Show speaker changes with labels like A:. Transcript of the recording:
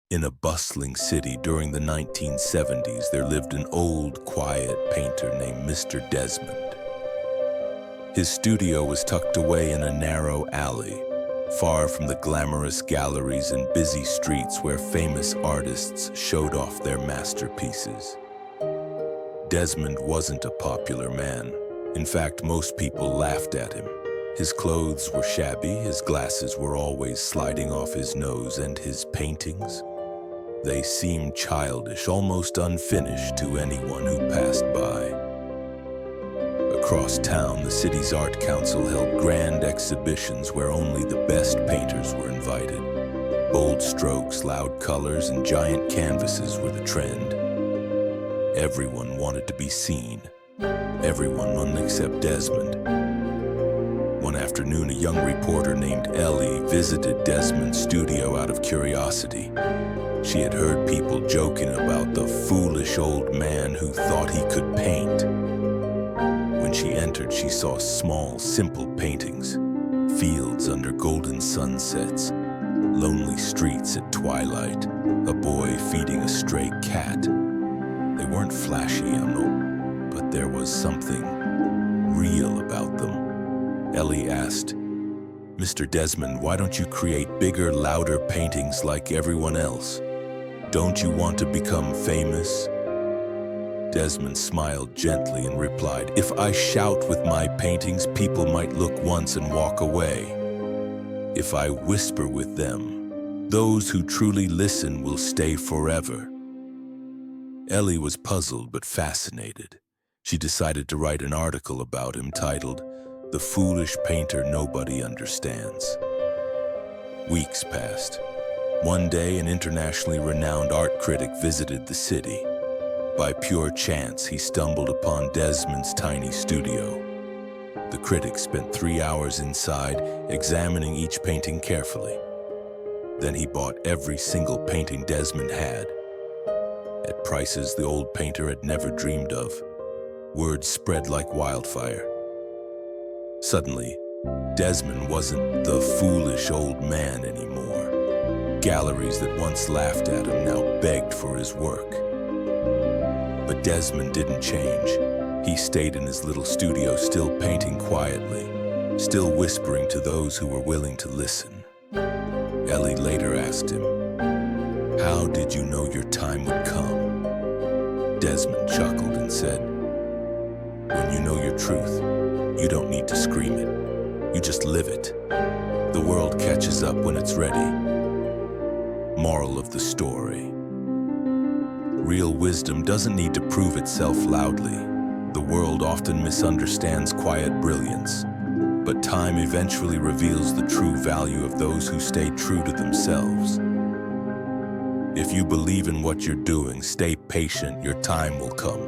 A: In a bustling city during the 1970s, there lived an old, quiet painter named Mr. Desmond. His studio was tucked away in a narrow alley, far from the glamorous galleries and busy streets where famous artists showed off their masterpieces. Desmond wasn't a popular man. In fact, most people laughed at him. His clothes were shabby, his glasses were always sliding off his nose, and his paintings? They seemed childish, almost unfinished to anyone who passed by. Across town, the city's art council held grand exhibitions where only the best painters were invited. Bold strokes, loud colors, and giant canvases were the trend. Everyone wanted to be seen. Everyone except Desmond. One afternoon, a young reporter named Ellie visited Desmond's studio out of curiosity. She had heard people joking about the foolish old man who thought he could paint. When she entered, she saw small, simple paintings, fields under golden sunsets, lonely streets at twilight, a boy feeding a stray cat. They weren't flashy, but there was something real about them. Ellie asked, "Mr. Desmond, why don't you create bigger, louder paintings like everyone else? Don't you want to become famous?" Desmond smiled gently and replied, "If I shout with my paintings, people might look once and walk away. If I whisper with them, those who truly listen will stay forever." Ellie was puzzled but fascinated. She decided to write an article about him titled, "The Foolish Painter Nobody Understands." Weeks passed. One day, an internationally renowned art critic visited the city. By pure chance, he stumbled upon Desmond's tiny studio. The critic spent 3 hours inside, examining each painting carefully. Then he bought every single painting Desmond had, at prices the old painter had never dreamed of. Word spread like wildfire. Suddenly, Desmond wasn't the foolish old man anymore. Galleries that once laughed at him now begged for his work. But Desmond didn't change. He stayed in his little studio, still painting quietly, still whispering to those who were willing to listen. Ellie later asked him, "How did you know your time would come?" Desmond chuckled and said, "When you know your truth, you don't need to scream it. You just live it. The world catches up when it's ready." Moral of the story: real wisdom doesn't need to prove itself loudly. The world often misunderstands quiet brilliance, but time eventually reveals the true value of those who stay true to themselves. If you believe in what you're doing, stay patient, your time will come.